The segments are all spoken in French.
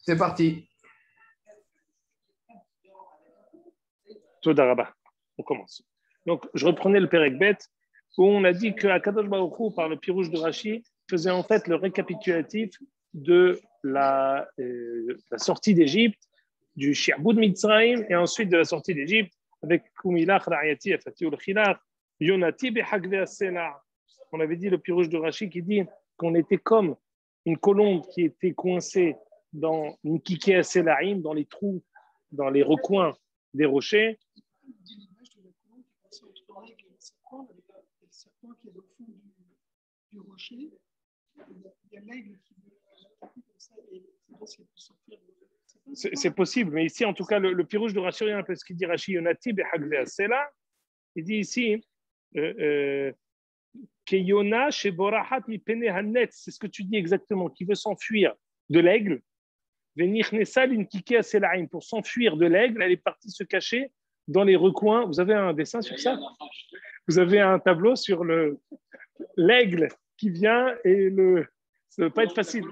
C'est parti. Toda Rabba. On commence. Donc, je reprenais le Perek Bet, où on a dit qu'Akadosh Baruch Hu, par le pirouge de Rashi, faisait en fait le récapitulatif de la sortie d'Égypte, du Shi'boud Mitzrayim, et ensuite de la sortie d'Égypte, avec Kumilach, Ra'ayati, Afati, Ul-Khilach, Yonati, Behagve Asela. On avait dit le pirouge de Rashi qui dit qu'on était comme une colombe qui était coincée dans une kike Aselaim, dans les trous, dans les recoins des rochers. Serpent qui est au fond du rocher, il y a l'aigle qui veut comme ça et c'est sortir. C'est possible, mais ici en tout cas le pirouge de Rashi, parce qu'il dit Rashi Yonati Behagve Asela, il dit ici Keyona chez Borahat mi pene hanet, c'est ce que tu dis exactement, qui veut s'enfuir de l'aigle. Venir Nessal une kike Aselaim, pour s'enfuir de l'aigle, elle est partie se cacher dans les recoins. Vous avez un dessin sur ça? Vous avez un tableau sur l'aigle qui vient et ça ne va pas être facile.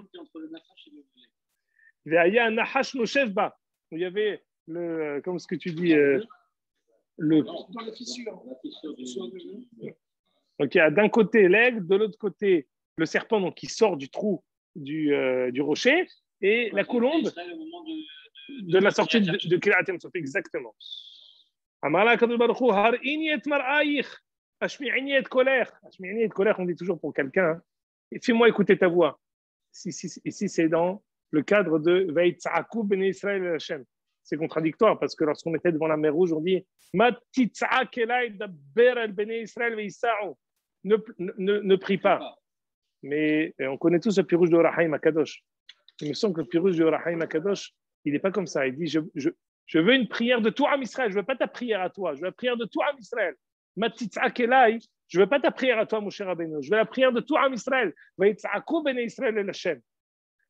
Il y a un nahash noshevba, où il y avait comme ce que tu dis, dans la fissure. Donc il y a d'un côté l'aigle, de l'autre côté le serpent donc, qui sort du trou du rocher, et la colombe de la sortie de Kiratem Sof, exactement. Amala Kadosh Baruch Hu, Harini et mar'aich, Ashmi'ini et colère. Ashmi'ini et colère, on dit toujours pour quelqu'un. Hein. Fais-moi écouter ta voix. Ici, c'est dans le cadre de Vaïtsa'akou ben Israël Hashem. C'est contradictoire parce que lorsqu'on était devant la mer Rouge, on dit Matitza'ak elai daber el ben Israël ve'isa'u. Ne prie pas. Mais on connaît tous le pirouge de Orahaim Akadosh. Il me semble que le pirouge de Orahaim Akadosh, il n'est pas comme ça. Il dit je veux une prière de tout Am Israël. Je ne veux pas ta prière à toi. Je veux la prière de tout Am Israël. Matitza'ak elai. Je ne veux pas ta prière à toi, Moshe Rabbeinu. Je veux la prière de tout Am Israël. Vaïtsa'akou ben Israël el Hashem.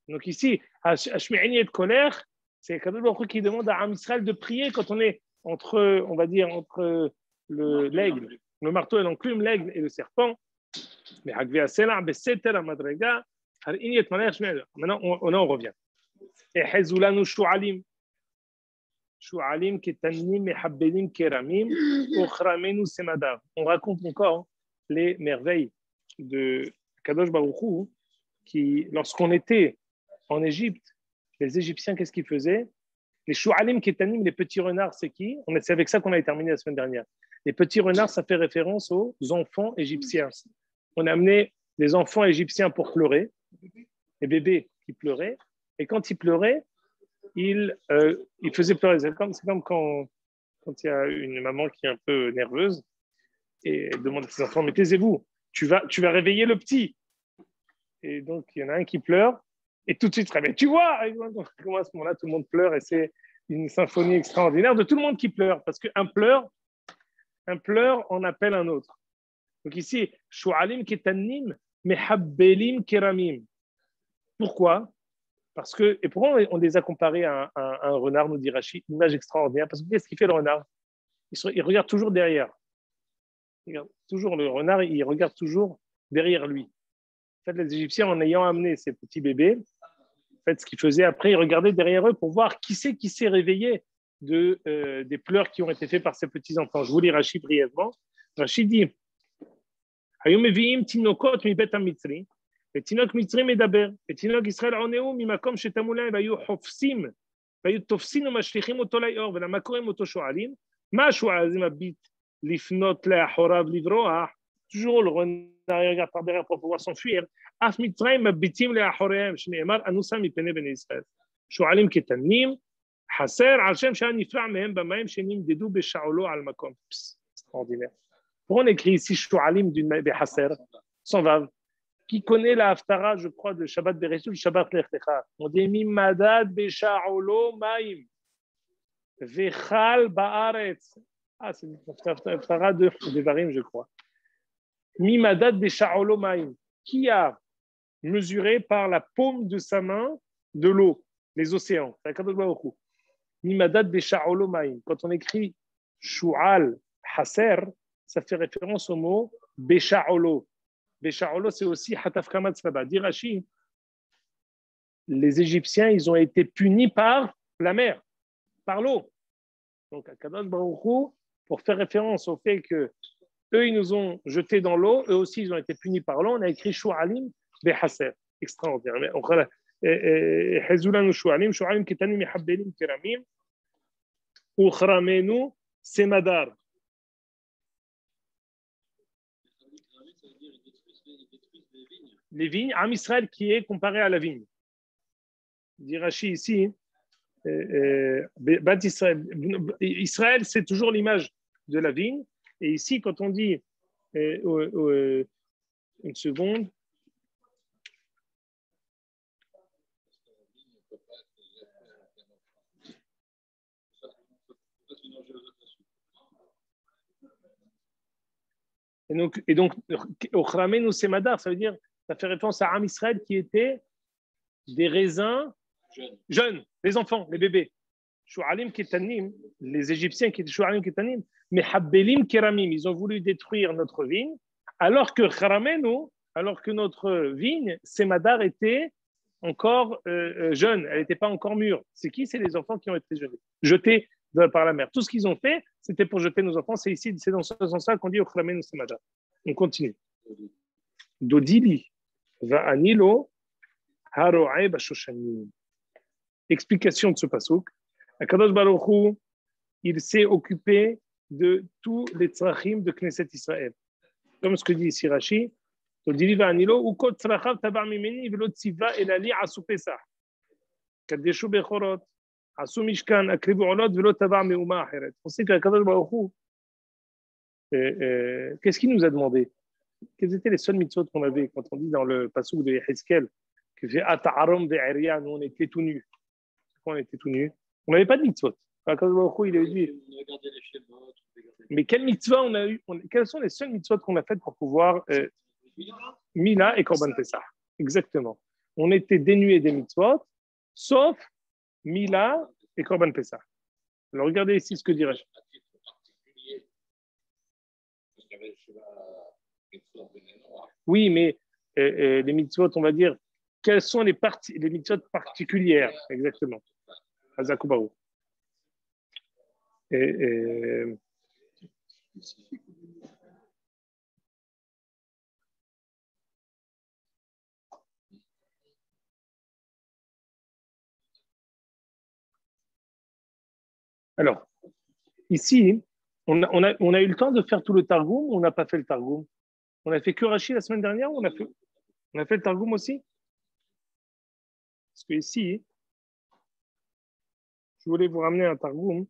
Donc ici, Ashmi'ini et colère, c'est Kadosh Baruch Hu qui demande à Am Israël de prier quand on est entre, on va dire, entre l'aigle, le marteau et l'enclume, l'aigle et le serpent. Mais maintenant, on revient. Et Hezulanu Shu'alim. Shu'alim ketanim mehabbelim keramim ochramenu semadav. On raconte encore les merveilles de Kadosh Baruch Hu qui, lorsqu'on était en Égypte, les Égyptiens, qu'est-ce qu'ils faisaient? Les Shu'alim ketanim, les petits renards, c'est qui? C'est avec ça qu'on a terminé la semaine dernière. Les petits renards, ça fait référence aux enfants égyptiens. On a amené des enfants égyptiens pour pleurer, les bébés qui pleuraient, et quand ils pleuraient, ils faisaient pleurer. C'est comme quand il y a une maman qui est un peu nerveuse et elle demande à ses enfants, mais taisez-vous, tu vas réveiller le petit. Et donc, il y en a un qui pleure, et tout de suite, mais tu vois, comment à ce moment-là, tout le monde pleure, et c'est une symphonie extraordinaire de tout le monde qui pleure, parce qu'un pleur en appelle un autre. Donc ici, Shu'alim ketanim, mehabbelim keramim. Pourquoi? Parce que, et pourquoi on les a comparés à un renard, nous dit Rashi, une image extraordinaire, parce que qu'est-ce qu'il fait le renard? Il regarde toujours derrière. Toujours le renard, il regarde toujours derrière lui. En fait, les Égyptiens, en ayant amené ces petits bébés, en fait, ce qu'ils faisaient après, ils regardaient derrière eux pour voir qui s'est réveillé des pleurs qui ont été faits par ces petits-enfants. Je vous lis Rashi brièvement. Rashi dit Hayom mevi'im tinokot mi bet ha-mitzri, ותינוק מצרי מדבר, ותינוק ישראל עונהו ממקום שתמו להם והיו חופשים, והיו תופסים ומשליכים אותו ליאור, ולמה קוראים אותו שועלים? מה השועל? זה מביט לפנות לאחוריו לברוח, toujours le renard regarde par derrière pour pouvoir s'enfuir, אף מצרים מביטים לאחוריהם, שנאמר אנוסה מפני בני ישראל. שועלים כתנים, חסר על שם שהיה נפרע מהם במים שנמדדו בשעולו על מקום. Extraordinaire. Pourquoi on écrit ici שועלים בחסר, sans vav? Qui connaît la Haftara, je crois, de Shabbat Bereshit, Shabbat Lech Lecha. On dit Mimadad Besha'olo Maim. Vechal Ba'aretz. Ah, c'est une Haftara de Devarim, je crois. Mimadad Besha'olo Maim. Qui a mesuré par la paume de sa main de l'eau, les océans? C'est Kadosh Baruch Hu. Mimadad Besha'olo Maim. Quand on écrit Shu'al Haser, ça fait référence au mot Besha'olo. Bécha'olo, c'est aussi Hataf Kamat Saba. Dit Rashi, les Égyptiens, ils ont été punis par la mer, par l'eau. Donc, Akadosh Baruch Hu, pour faire référence au fait que eux, ils nous ont jetés dans l'eau, eux aussi, ils ont été punis par l'eau. On a écrit Shu'alim Behaser. Extraordinaire. Hezulanu Shu'alim, Shu'alim Ketanim Mehabbelim Keramim, Uchramenu Semadar. Les vignes, Am Israël qui est comparé à la vigne. Dit Rashi ici, Israël, c'est toujours l'image de la vigne. Et ici, quand on dit, une seconde, et donc, Ochramenu Semadar, ça veut dire, ça fait référence à Am Israël qui était des raisins jeunes, les enfants, les bébés. Shu'alim Ketanim, les Égyptiens qui étaient Shu'alim Ketanim, mais Habbelim Keramim, ils ont voulu détruire notre vigne, alors que Charamenu, alors que notre vigne, Semadar, était encore jeune, elle n'était pas encore mûre. C'est qui? C'est les enfants qui ont été jetés par la mer. Tout ce qu'ils ont fait, c'était pour jeter nos enfants. C'est ici, c'est dans ce sens-là qu'on dit Charamenu Semadar. On continue. Dodili va anilo haro'e bashoshanim. Explication de ce pasuk. Akadosh Baruch Hu, il s'est occupé de tous les tzrachim de Knesset Israël. Comme ce que dit ici Rashi, Dodili va anilo ukot tzrachav tabar mimeni velo tziva elali asu pesach. Kadeshu bechorot, asu mishkan, akribu olot velo tabar meuma acheret. On sait qu'Akadosh Baruch Hu, qu'est-ce qu'il nous a demandé? Quelles étaient les seules mitzvot qu'on avait quand on dit dans le pasuk de Yehezkel que j'ai ata'arom ve'eria, nous on était tout nus. Pourquoi on était tout nus? On n'avait pas de mitzvot. Il a dit. Mais quelle mitzvah on a eu? Quelles sont les seules mitzvot qu'on a faites pour pouvoir Mila et Korban Pessah? Exactement. On était dénués des mitzvot, sauf Mila et Korban Pessah. Alors regardez ici ce que dirait. Oui, mais les mitzvot, on va dire, quelles sont les mitzvot particulières? Exactement. Azakubaou. Alors, ici, on a eu le temps de faire tout le Targum ou on n'a pas fait le Targum? On a fait que Rashi la semaine dernière ou on a fait le Targum aussi? Parce que ici, je voulais vous ramener un Targum.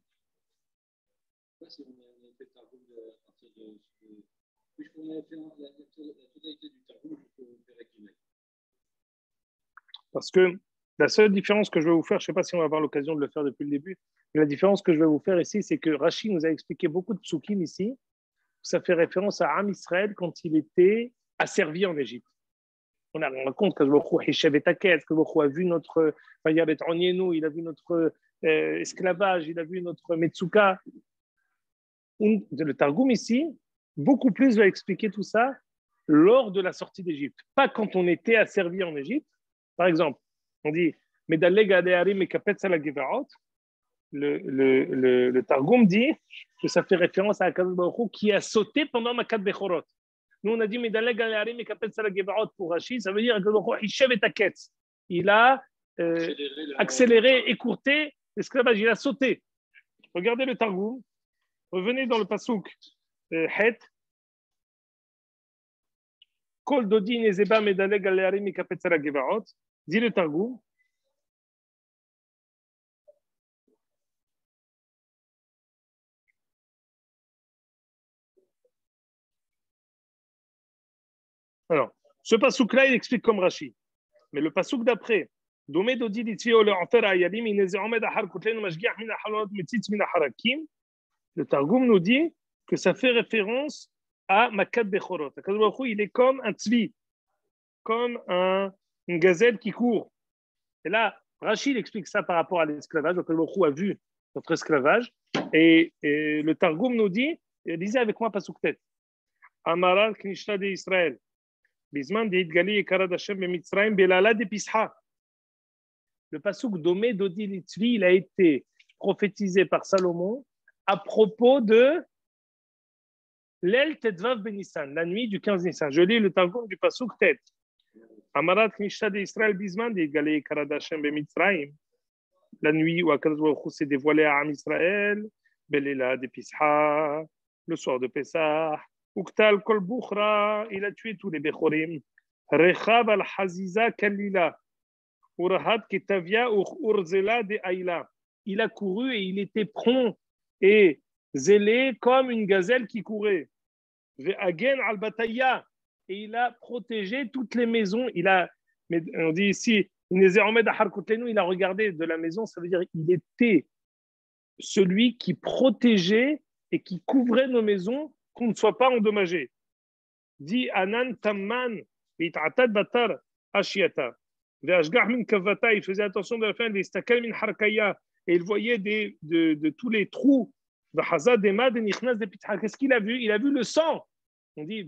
Parce que la seule différence que je vais vous faire, je ne sais pas si on va avoir l'occasion de le faire depuis le début, mais la différence que je vais vous faire ici, c'est que Rashi nous a expliqué beaucoup de psukim ici. Ça fait référence à Am Israël quand il était asservi en Égypte. On raconte que a vu notre, il a vu notre esclavage, il a vu notre Metsuka. Le Targum ici, beaucoup plus va expliquer tout ça lors de la sortie d'Égypte. Pas quand on était asservi en Égypte. Par exemple, on dit le Targum dit que ça fait référence à Akadosh Baruch Hu qui a sauté pendant Makat Bechorot. Nous, on a dit pour Rashi, ça veut dire que il a accéléré, écourté l'esclavage, il a sauté. Regardez le Targum. Revenez dans le pasuk Het. Kol dodi nezeba medaleg alearim mikapetz ala gevaot. Dit le Targum. Alors, ce pasuk-là, il explique comme Rashi. Mais le pasuk d'après, Domé dodi litzio le anfer ayalim ineze omed ahar kotlenu mashgiach min ahalot metzitz min aharakim. Le Targum nous dit que ça fait référence à Makat Bechorot. Il est comme un tzvi, comme une gazelle qui court. Et là, Rachid explique ça par rapport à l'esclavage. Akadosh a vu notre esclavage. Et le Targum nous dit, lisez avec moi pasuk tet. Amaral knishta de Israël. Bisman de Hitgali et Karad Hashem be Mitzrayim belala de Pisha. Le pasuk Domé Dodi Litzvi, il a été prophétisé par Salomon à propos de l'El Tedvav Benissan, la nuit du 15 Nissan. Je lis le Targum du pasuk Tet. Amarat Mishnah d'Israël Bisman de Galei Karadashem Bemitzraim. La nuit où Akadosh Baruch Hu s'est dévoilé à Am Israël, Belela de Pisha, le soir de Pessah, Uktal Kol Bukhra, il a tué tous les Bechorim. Rechab al-Haziza Kalila, Urahat Ketavia Urzela de Aïla. Il a couru et il était prompt et zélé comme une gazelle qui courait. Ve'agen al-Bataya, et il a protégé toutes les maisons. On dit ici, il a regardé de la maison, ça veut dire qu'il était celui qui protégeait et qui couvrait nos maisons, qu'on ne soit pas endommagé. Dit Anan Tamman, il faisait attention de la fin, et il voyait de tous les trous. Qu'est-ce qu'il a vu? Il a vu le sang. On dit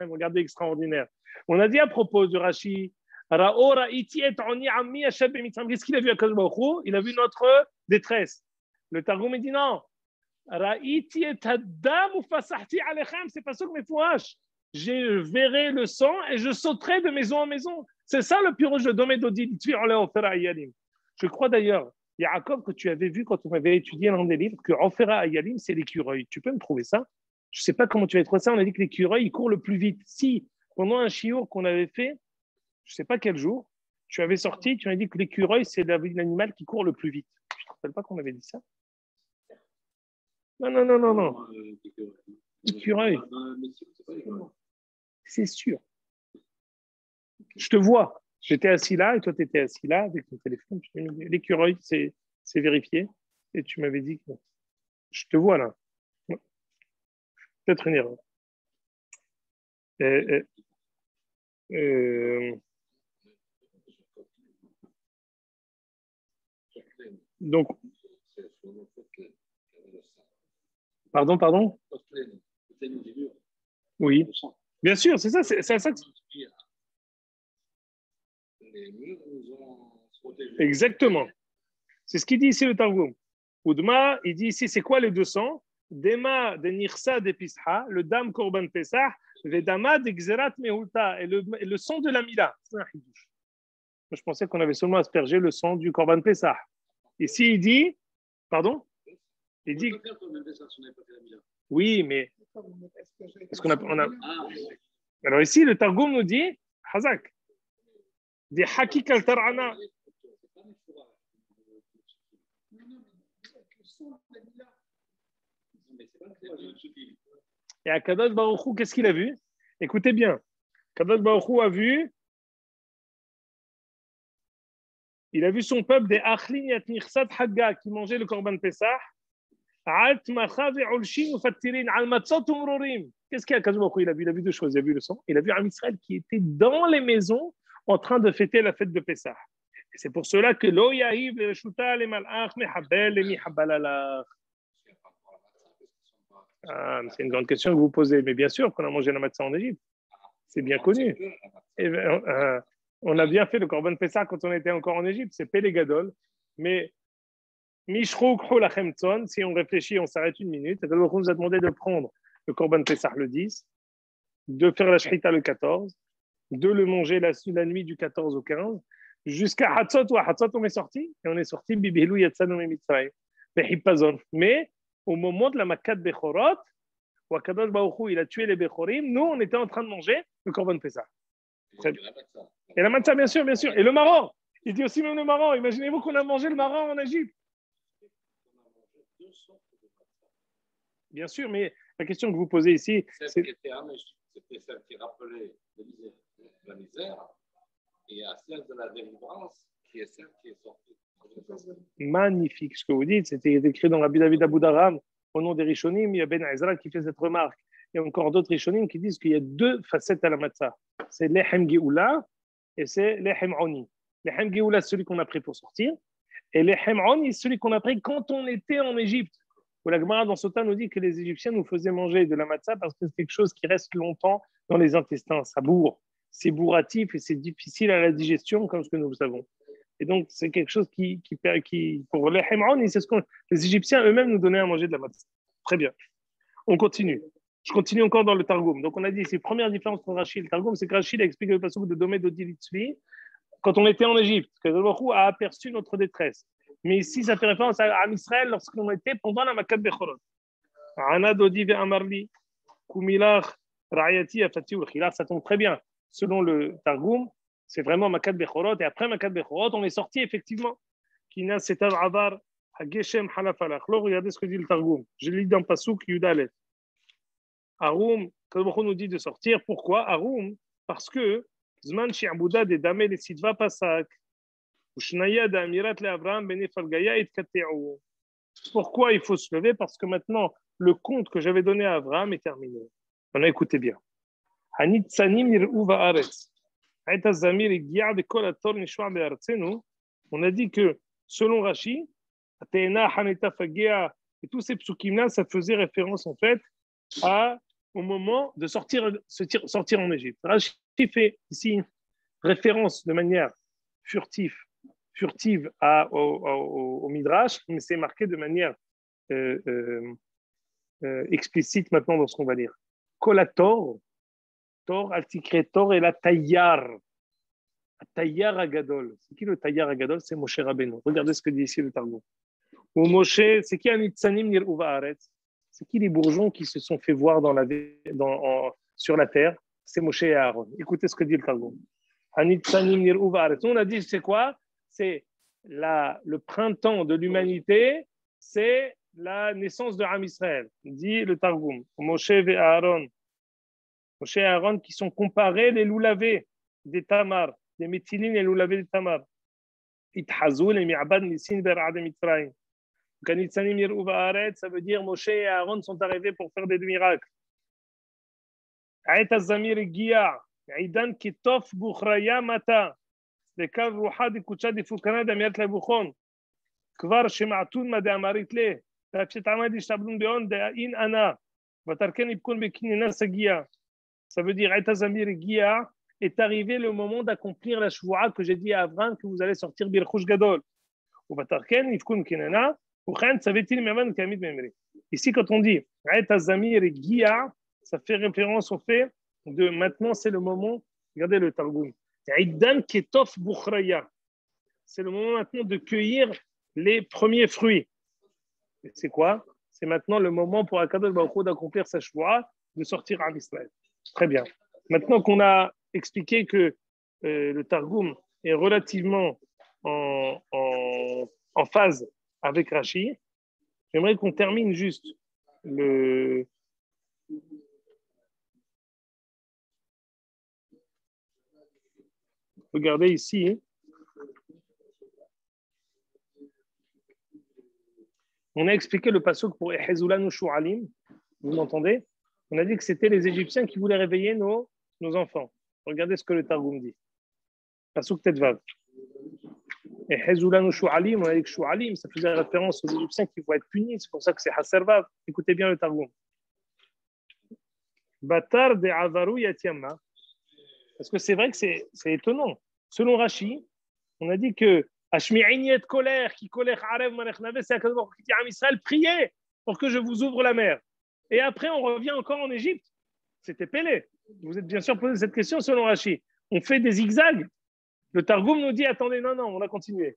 regardez, extraordinaire. On a dit à propos de Rashi, qu'est-ce qu'il a vu à Akadosh Baruch Hu? Il a vu notre détresse. Le Targum dit non. C'est pas ça que mes fouaches. Je verrai le sang et je sauterai de maison en maison. C'est ça le pirouge de Domé Dodi. Je crois d'ailleurs, Yaakov, que tu avais vu quand on avait étudié l'un des livres, que Ofera Ayalim, c'est l'écureuil. Tu peux me trouver ça? Je ne sais pas comment tu vas trouver ça. On a dit que l'écureuil, il court le plus vite. Si, pendant un chiour qu'on avait fait, je ne sais pas quel jour, tu avais sorti, tu m'as dit que l'écureuil, c'est l'animal qui court le plus vite. Tu ne te rappelles pas qu'on avait dit ça? Non. L'écureuil. C'est sûr. Je te vois. J'étais assis là et toi, tu étais assis là avec ton téléphone. L'écureuil, c'est vérifié. Et tu m'avais dit que je te vois là. Peut-être une erreur. Donc, pardon. Oui, bien sûr, c'est ça. C'est ça. Exactement. C'est ce qu'il dit ici le Targum. Oudma, il dit ici, c'est quoi les 200? Dema de Nirsa de Pisha, le Dam Korban Pesach, Vedama de Gzerat Mehulta, et le sang de la Mila. Je pensais qu'on avait seulement aspergé le sang du Korban Pesach. Ici, il dit, pardon? Il dit, oui, mais est-ce qu'on a... Alors ici, le Targum nous dit, Hazak, des Hakik al-Tar'ana. Et à Kadosh Baruch Hu, qu'est-ce qu'il a vu? Écoutez bien. Kadosh Baruch Hu a vu, il a vu son peuple des Achlin Yat Nirsat Hagga qui mangeait le Korban Pesach. Qu'est-ce qu'il y a Kadosh Baruch Hu? Il a vu deux choses. Il a vu le sang. Il a vu un Israël qui était dans les maisons en train de fêter la fête de Pesach. Et c'est pour cela que Lo Yahiv le Shuta le Malach Mehabel le Mihabalalach. C'est une grande question que vous posez, mais bien sûr qu'on a mangé la matzah en Égypte. C'est bien connu. Et on a bien fait le Korban Pessah quand on était encore en Égypte, c'est Pélé Gadol. Mais Mishrouk Lachem Tzon, si on réfléchit, on s'arrête une minute. On nous a demandé de prendre le Korban Pessah le 10, de faire la Shrita le 14, de le manger la nuit du 14 au 15, jusqu'à Hatzot, ou à Hatzot, on est sorti, et on est sorti Bibelou Yatzanu Mitzrayim, Behipazon. Mais au moment de la Makat Bechorot, où Akadosh Baruch Hu, il a tué les Bechorim, nous, on était en train de manger le Korban Pessah. Et la matzah, bien sûr. Et le marron. Il dit aussi même le marron. Imaginez-vous qu'on a mangé le marron en Égypte. Bien sûr, mais la question que vous posez ici, c'est celle qui rappelait la misère, et à celle de la délivrance, qui est celle qui est sortie. Magnifique ce que vous dites. C'était écrit dans Rabbi David Abou Daram, au nom des Rishonim. Il y a Ben Ezra qui fait cette remarque. Il y a encore d'autres Rishonim qui disent qu'il y a deux facettes à la matzah. C'est l'Echem Geoula et c'est l'Echem Oni. L'Echem Geoula, c'est celui qu'on a pris pour sortir. Et l'Echem Oni, c'est celui qu'on a pris quand on était en Égypte. Où la Gemara dans Sota nous dit que les Égyptiens nous faisaient manger de la matzah parce que c'est quelque chose qui reste longtemps dans les intestins. Ça bourre. c'est bourratif et c'est difficile à la digestion, comme ce que nous savons. Et donc, c'est quelque chose qui pour les Hémron, c'est ce que les Égyptiens eux-mêmes nous donnaient à manger de la matzah. Très bien. On continue. Je continue encore dans le Targum. Donc, on a dit, c'est la première différence entre Rachid et le Targum, c'est que Rachid a expliqué le passage de Domé d'Odilitzvi quand on était en Égypte, que Baruch Hu a aperçu notre détresse. Mais ici, ça fait référence à Israël lorsqu'on était pendant la Makat Bechorot. Ana Dodi ve Amarli, Kumilach, Rayati, Afati, Khilach, ça tombe très bien. Selon le Targum, c'est vraiment Makat Bechorot. Et après Makat Bechorot, on est sorti effectivement. Kina Setav Avar, Hageshem Halafalach. Alors, regardez ce que dit le Targum. Je lis dans Pasuk Yudalet. Arum, quand Baruch Hu nous dit de sortir, pourquoi Arum? Parce que Zman Shi'abuda de Damé le Sidva Pasak. Pourquoi il faut se lever? Parce que maintenant, le compte que j'avais donné à Abraham est terminé. Maintenant, écoutez bien. On a dit que, selon Rashi, et tous ces psukim-là, ça faisait référence en fait au moment de sortir en Égypte. Rashi fait ici référence de manière furtive au Midrash, mais c'est marqué de manière explicite maintenant dans ce qu'on va lire. Kolator, Tor, Altikretor et la Tayyar. Tayyar Agadol. C'est qui le Tayyar Agadol? C'est Moshe Rabbeinu. Regardez ce que dit ici le Targum. Ou Moshe, c'est qui Anitzanim Nir'uva Haaretz? C'est qui les bourgeons qui se sont fait voir sur la terre? C'est Moshe et Aaron. Écoutez ce que dit le Targum. Anitzanim Nir'uva Haaretz. On a dit, c'est quoi? C'est le printemps de l'humanité, c'est la naissance de Am Israël, dit le Targum. Moshe et Aaron. Moshe et Aaron qui sont comparés les loulavés des Tamar, les méthylines et les loulavés des Tamar. Itchazou les mi'abad nisin ber'ad mitzrayim. Kanitzanim yir'uva haaretz, ça veut dire Moshe et Aaron sont arrivés pour faire des miracles. Aït az-zamir giya, aidan kitof bukhraya mata. לקו רוחה דקודשה דפוקנה דמיית לבוכון כבר שמעתון מה דאמרית לה והפשט עמד ישתבלון ביון דאין ענה ותרקן יבקון בקנינה סגיה. Ça veut dire Aït az-zamir giya est arrivé le moment d'accomplir la shvoua que j'ai dit à Abraham que vous allez sortir birchush gadol. ותרקן יבקון בקנינה וכן צוויתי למאמן כעמית מאמרי. Ici quand on dit Aït az-zamir giya, ça fait référence au fait de maintenant c'est le moment, regardez le Targum. C'est le moment maintenant de cueillir les premiers fruits. Et c'est quoi? C'est maintenant le moment pour Akadosh Baruch Hu d'accomplir sa shvoua, de sortir à Israël. Très bien. Maintenant qu'on a expliqué que le Targum est relativement en phase avec Rashi, j'aimerais qu'on termine juste le... Regardez ici. On a expliqué le pasuk pour Ehezulanu Shu'alim. Vous m'entendez? On a dit que c'était les Égyptiens qui voulaient réveiller nos enfants. Regardez ce que le Targum dit. Pasuk Tetvav. Ehezulanu Shu'alim, on a dit que Shu'alim, ça faisait référence aux Égyptiens qui vont être punis. C'est pour ça que c'est Haservav. Écoutez bien le Targum. Batar de Avaru Yatiamma. Parce que c'est vrai que c'est étonnant. Selon Rashi, on a dit que Hashmi'ini colère, qui colère Arev Malech Nave, c'est Akadosh qui dit à Israël, priez pour que je vous ouvre la mer. Et après, on revient encore en Égypte. C'était Pélé. Vous êtes bien sûr posé cette question selon Rashi. On fait des zigzags. Le Targum nous dit, attendez, non, on a continué.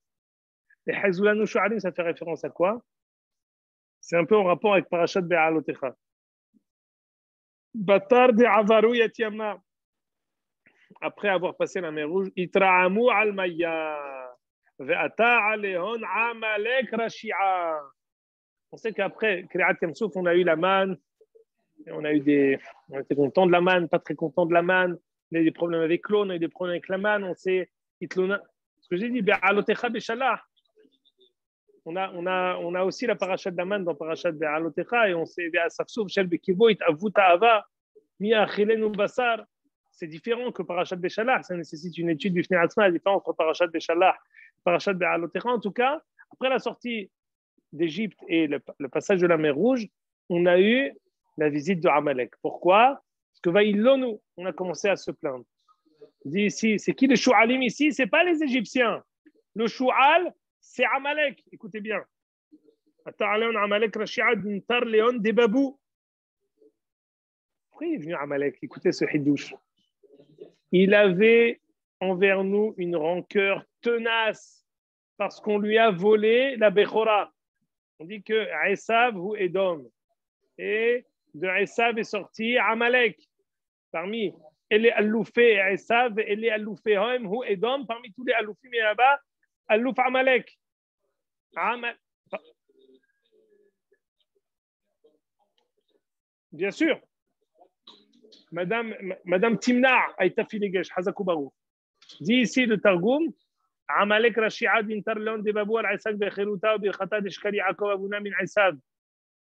Et Hazulanu Shu'alim, ça fait référence à quoi? C'est un peu en rapport avec Parashat Be'alotecha. Batar de Avaru Yatiamma. Après avoir passé la mer Rouge, Itra'amu al-Maya, ve'ata alehon amalek rashi'a. On sait qu'après Kriyat Yamsouf, on a eu la manne, on était content de la manne, pas très content de la manne, on a eu des problèmes avec l'eau, on a eu des problèmes avec la manne, on s'est itlona. Ce que j'ai dit, be'alotecha be'shalach. On a aussi la parashat de la manne dans parashat be'alotecha et on s'est be'asafsouf shel bekivoit avuta ava mi achilenu basar. C'est différent que Parashat Beshalach, ça nécessite une étude du Fnei Atzma, la différence entre Parashat Beshalach et Parashat Be'alotecha. En tout cas, après la sortie d'Égypte et le passage de la mer Rouge, on a eu la visite de Amalek. Pourquoi? Parce que Vaïlonu, on a commencé à se plaindre. Dit ici, c'est qui le Shu'alim ici? Ce n'est pas les Égyptiens. Le Shu'al, c'est Amalek. Écoutez bien. Amalek, Rashi'ad, Ntar, Léon, des babous. Pourquoi il est venu Amalek? Écoutez ce hidouche. Il avait envers nous une rancœur tenace parce qu'on lui a volé la Bechora. On dit que Esav ou Edom. Et de Esav est sorti Amalek. Parmi les Alloufé et Esav et les Alloufé Hoem ou Edom, parmi tous les Alloufim et là-bas, Allouf Amalek. Bien sûr. Madame Timnar, Aïta Filegesh, Hazakoubarou. Dit ici le Targum, Amalek Rashi'ad bin Tarlon de Babou al-Isaac de Kherouta ou Birkhata de Shkali Yaakov Abouna min Esav.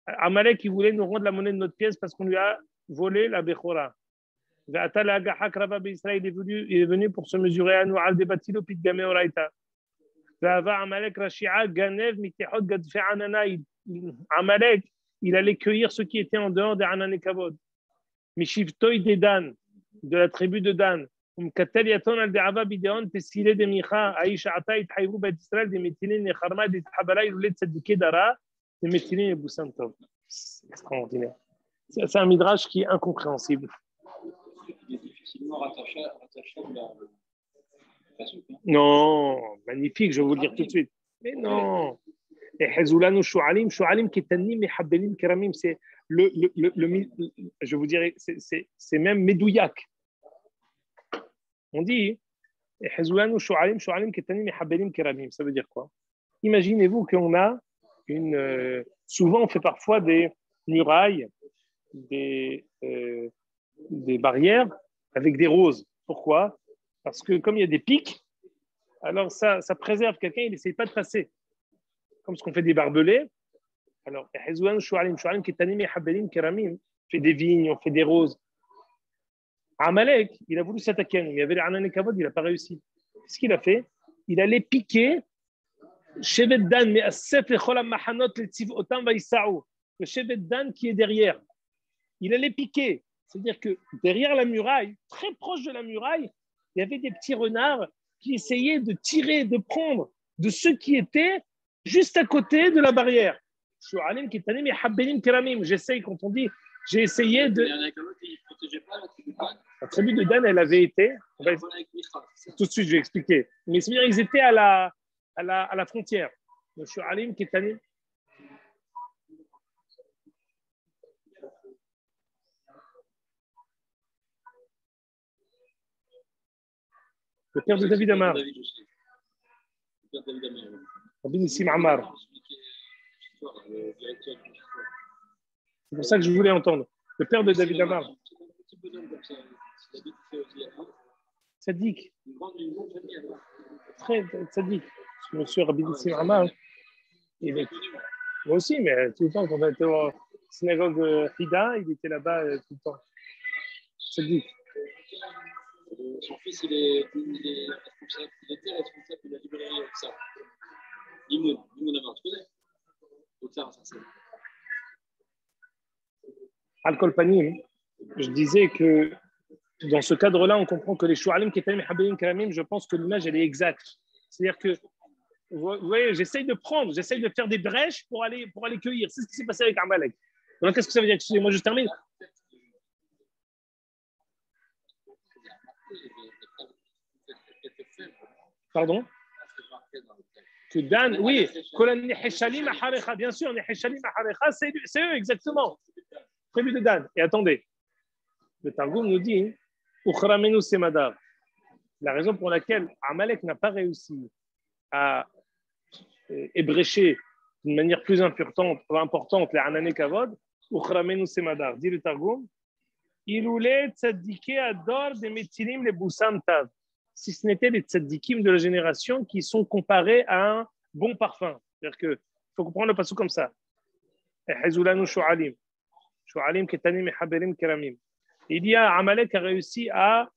Amalek, il voulait nous rendre la monnaie de notre pièce parce qu'on lui a volé la Bechora. Il est venu pour se mesurer à nous al debatilo pitgame oraita. Amalek Rashi'ad Ganev mitehot gadfe anana. Amalek, il allait cueillir ceux qui étaient en dehors des Hanan et Kavod. Mishivtoy de Dan, de la tribu de Dan. Umkatel yaton al de'ava bideon pesile de Micha, Aïcha ata ithaïvou bet Israël de Metilin et Charma de Habala, il voulait tzaddiké dara, de Metilin et Boussantov. C'est extraordinaire. C'est un midrash qui est incompréhensible. Il est difficilement rattachable à la soupe. Non, magnifique, je vais vous le dire tout de suite. Mais non. Et Hezoulanu Shu'alim, Shu'alim Ketanim et Habbelim Keramim, c'est je vous dirais, c'est même Medouyak. On dit, Hezoulanu Shu'alim, Shu'alim Ketanim et Habbelim Keramim. Ça veut dire quoi? Imaginez-vous qu'on a souvent on fait parfois des murailles, des barrières avec des roses. Pourquoi? Parce que comme il y a des pics, alors ça préserve quelqu'un, il n'essaye pas de passer. Comme ce qu'on fait des barbelés. Alors, on fait des vignes, on fait des roses. Amalek, il a voulu s'attaquer à nous. Il y avait les Hanan et Kavod, il n'a pas réussi. Qu'est-ce qu'il a fait? Il allait piquer Shevet Dan, mais Asef et Cholam Mahanot, le Tziv Otam Vaïsaou. Le Shevet Dan qui est derrière. Il allait piquer. C'est-à-dire que derrière la muraille, très proche de la muraille, il y avait des petits renards qui essayaient de tirer, de prendre de ceux qui étaient juste à côté de la barrière. J'essaye, quand on dit, j'ai essayé de. La tribu de Dan, elle avait été. Tout de suite, je vais expliquer. Mais c'est-à-dire, ils étaient à la frontière. Le Shu'alim Ketanim. Le père de David Amar. Rabbi Nissim Amar. C'est pour ça que je voulais entendre. Le père de David Amar. Tzaddik. Très tzaddik. Monsieur Rabbi Nissim Amar. Moi aussi, mais tout le temps, quand on était au synagogue de Hida, il était là-bas tout le temps. Tzaddik. Son fils, il était responsable de la librairie Otsar. Limoun Amar, tu connais Otsar, ça c'est. Al-Kol Panim, je disais que dans ce cadre-là, on comprend que les Shu'alim, Ketanim et Habbelim Keramim, je pense que l'image, elle est exacte. C'est-à-dire que, vous voyez, j'essaye de faire des brèches pour aller cueillir. C'est ce qui s'est passé avec Amalek. Donc, qu'est-ce que ça veut dire? Excusez-moi, je termine. Pardon? Que Dan, oui, bien sûr, c'est eux, exactement. Tribu de Dan. Et attendez, le Targum nous dit, Uchramenu Semadar. La raison pour laquelle Amalek n'a pas réussi à ébrécher d'une manière plus importante les Hanan et Kavod, Uchramenu Semadar. Dit le Targum, Iloulé tzaddiké ador de metilim le boussam tav. Si ce n'était les tzaddikim de la génération qui sont comparés à un bon parfum. C'est-à-dire qu'il faut comprendre le passage comme ça. Hezoulanu Shu'alim. Shu'alim Ketanim et Habbelim Keramim. Il y a Amalek qui a réussi à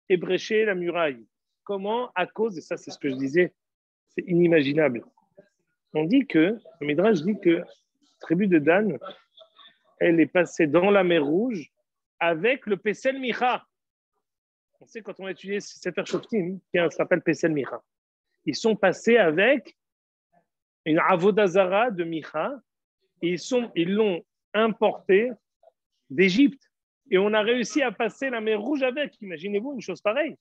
ébrécher la muraille. Comment? À cause, et ça c'est ce que je disais, c'est inimaginable. On dit que, le Midrash dit que la tribu de Dan, elle est passée dans la mer Rouge avec le Pesel Micha. On sait quand on a étudié Sefer Shoftim, qui s'appelle Pesel Micha. Ils sont passés avec une Avoda Zara de Micha et ils l'ont importé d'Égypte. Et on a réussi à passer la mer Rouge avec. Imaginez-vous une chose pareille.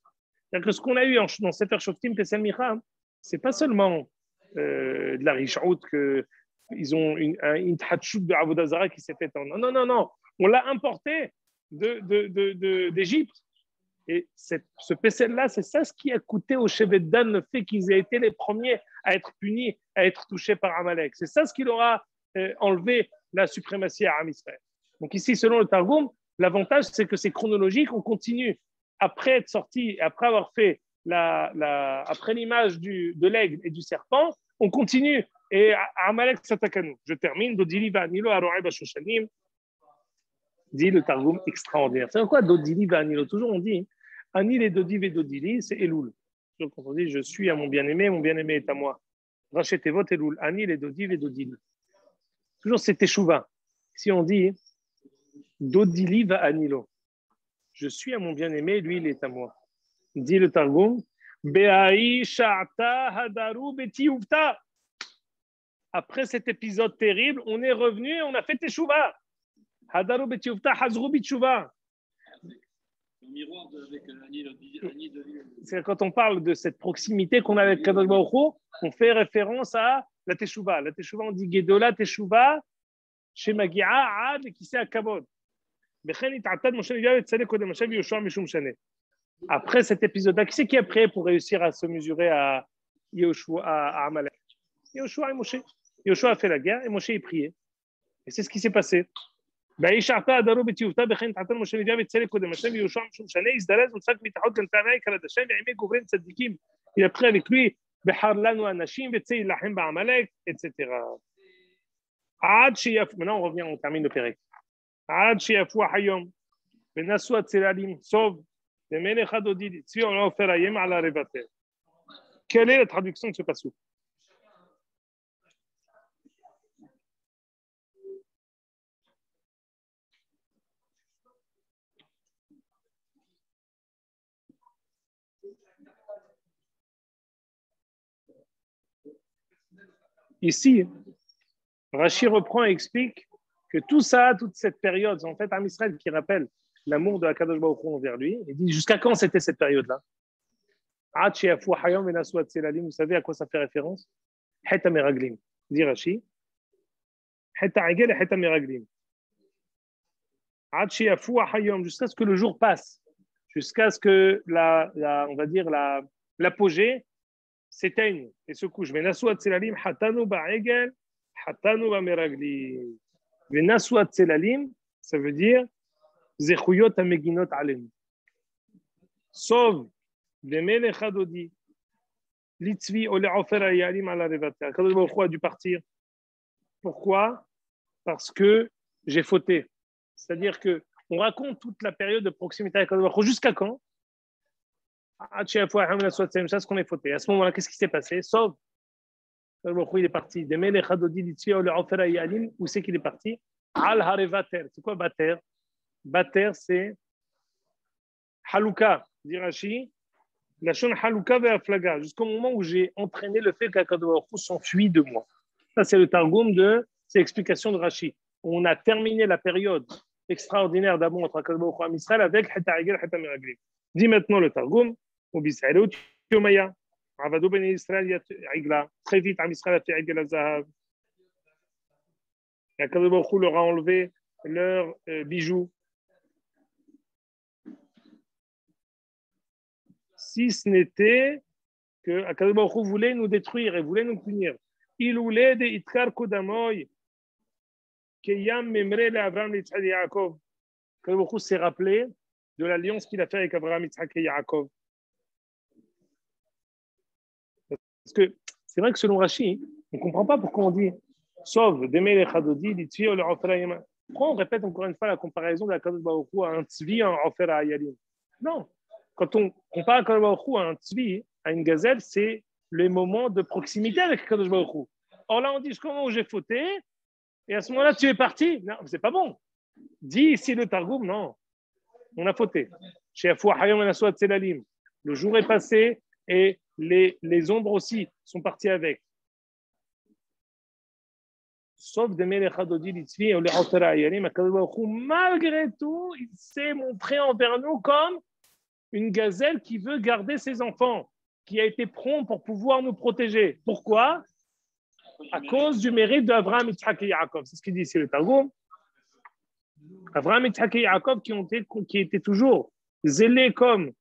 C'est-à-dire que ce qu'on a eu dans Sefer Shoftim Pesel Micha, c'est pas seulement de la Rishout qu'ils ont une tchatchout de Avoda Zara qui s'est faite en. Non. On l'a importé d'Égypte. Et ce Pesel-là, c'est ça ce qui a coûté au Shevet Dan le fait qu'ils aient été les premiers à être punis, à être touchés par Amalek. C'est ça ce qui leur a enlevé la suprématie à Am Israël. Donc ici, selon le Targum, l'avantage, c'est que c'est chronologique. On continue après être sorti, après avoir fait après l'image de l'aigle et du serpent, on continue. Et Amalek s'attaque à nous. Je termine. Dodili va Anilo Aroe Bashoshanim. Dit le Targum extraordinaire. C'est quoi Dodili va Anilo? Toujours on dit Anil et Dodiv et Dodili, c'est Elul. Donc quand on dit je suis à mon bien-aimé est à moi. Rachetez votre Elul. Anil et Dodiv et Dodili. Toujours c'est Teshuvah. Si on dit Dodili va Anilo, je suis à mon bien-aimé, lui il est à moi. Dit le Targum Be'ai Sha'ta Hadaru Betiuvta. Après cet épisode terrible, on est revenu et on a fait Teshuvah. Hadaru Betiuvta, Hazru Betiuvta. Le miroir avec Anil. C'est quand on parle de cette proximité qu'on a avec Kadosh Baruch Hu, on fait référence à la Teshuvah. La Teshuvah, on dit Gedola Teshuvah, Shemagi'a Ad, qui c'est à Kabod. Après cet épisode-là, qui c'est qui est prêt pour réussir à se mesurer à Yoshua, à Amalek? Yoshua et Moshe. Yoshua a fait la guerre et Moshe est prié. Et c'est ce qui s'est passé. Et il a pris avec lui etc. Maintenant on revient, on termine le pérec. Quelle est la traduction de ce passage? Ici, Rashi reprend et explique que tout ça, toute cette période, c'est en fait Am Israël qui rappelle l'amour de Akadosh Baruch Hu envers lui. Il dit jusqu'à quand c'était cette période-là? Vous savez à quoi ça fait référence? Heta Meraglim, dit Rashi. Heta Egel et Heta Meraglim. Jusqu'à ce que le jour passe, jusqu'à ce que on va dire l'apogée s'éteigne et se couche. Venasua tselalim hatanu ba'egel hatanu ba'meraglim. Venasua tselalim, ça veut dire zechuyot ameginot alem. Sauve les melech hadodi. Litzvi ole ofer ayalim ala revater. Kadosh Baruch Hu a dû partir. Pourquoi? Parce que j'ai fauté. C'est-à-dire que on raconte toute la période de proximité avec Kadosh Baruch Hu jusqu'à quand? C'est ce qu'on est fauté. À ce moment-là, qu'est-ce qui s'est passé? Sauf, il est parti. Où c'est qu'il est parti? Al Harevater. C'est quoi Bater? Bater, c'est Halouka, dit Rashi. La chaîne Halouka vers Flaga, jusqu'au moment où j'ai entraîné le fait qu'Akadosh Baruch Hu s'enfuit de moi. Ça, c'est le Targum c'est l'explication de Rashi. On a terminé la période extraordinaire d'amour entre Akadosh Baruch Hu et Am Israël avec Heta Egel, Heta Meraglim. Dit maintenant le Targum. Très vite, Am Israël a fait Egel Azahav. Akadosh Baruch Hu leur a enlevé leurs bijoux. Si ce n'était que Akadosh Baruch Hu voulait nous détruire et voulait nous punir. Il voulait de Itkar Kodamoy, Keyam Memre le Abraham, Yitzhak et Yaakov. Akadosh Baruch Hu s'est rappelé de l'alliance qu'il a fait avec Abraham, Yitzhak et Yaakov. Parce que c'est vrai que selon Rashi, on ne comprend pas pourquoi on dit sauve d'aimer les chadodi, l'itvi ou le ofra. Pourquoi on répète encore une fois la comparaison de la Kadosh Baruch Hu à un tzvi en ofra ayalim? Non, quand on compare Kadosh Baruch Hu à un tzvi, à une gazelle, c'est le moment de proximité avec Kadosh Baruch Hu. Or là, on dit jusqu'au moment où j'ai fauté, et à ce moment-là, tu es parti. Non, c'est pas bon. Dis ici le Targum, non, on a fauté. Le jour est passé et les ombres aussi sont parties avec. Sauf des malgré tout, il s'est montré envers nous comme une gazelle qui veut garder ses enfants, qui a été prompt pour pouvoir nous protéger. Pourquoi? À cause du mérite d'Abraham, Yitzhak et Yaakov. C'est ce qu'il dit ici le Targum. Abraham, Yitzhak et Yaakov qui étaient toujours zélés comme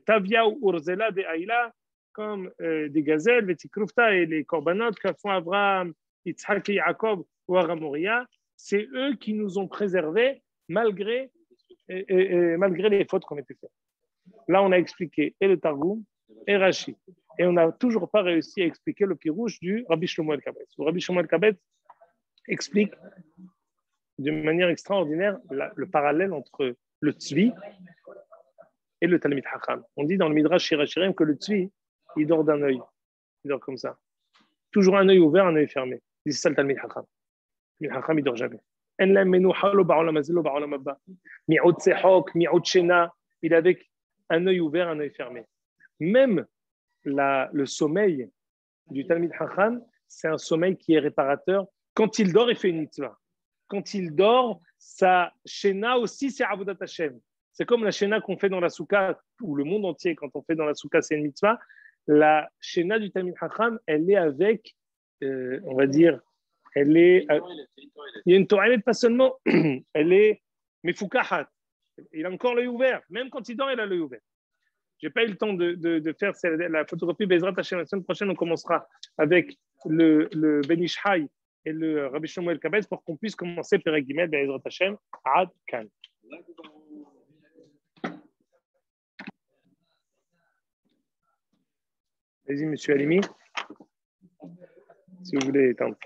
Tavia ou Urzela de Aïla, comme des gazelles, Vetikrufta et les korbanot que font Abraham, Yitzhak et Yaakov ou Aramoria, c'est eux qui nous ont préservés malgré les fautes qu'on était faites. Là, on a expliqué et le Targum et Rashi. Et on n'a toujours pas réussi à expliquer le pirouche du Rabbi Shlomo el-Kabetz. Le Rabbi Shlomo el-Kabetz explique d'une manière extraordinaire le parallèle entre le tzvi et le Talmid Chacham. On dit dans le Midrash Shirachirim que le tzvi, il dort d'un œil. Il dort comme ça. Toujours un œil ouvert, un œil fermé. C'est ça le Talmid Chacham. Le Talmid Chacham, il dort jamais. Il est avec un œil ouvert, un œil fermé. Même le sommeil du Talmid Chacham, c'est un sommeil qui est réparateur. Quand il dort, il fait une mitzvah. Quand il dort, sa shena aussi, c'est Avodat Hashem. C'est comme la shena qu'on fait dans la soukha, ou le monde entier, quand on fait dans la soukha, c'est une mitzvah. La shena du Talmid Chacham, elle est avec, on va dire, elle est. Il y a une toilette, pas seulement, elle est mefukahat. Il a encore l'œil ouvert. Même quand il dort, il a l'œil ouvert. Je n'ai pas eu le temps de faire la photographie Bezrat Hashem. La semaine prochaine, on commencera avec le Ben Ish Chai et le Rabbi Shlomo el-Kabetz pour qu'on puisse commencer Perek Gimel Bezrat Hashem Ad Kan. Vas-y, monsieur Alimi, si vous voulez étendre.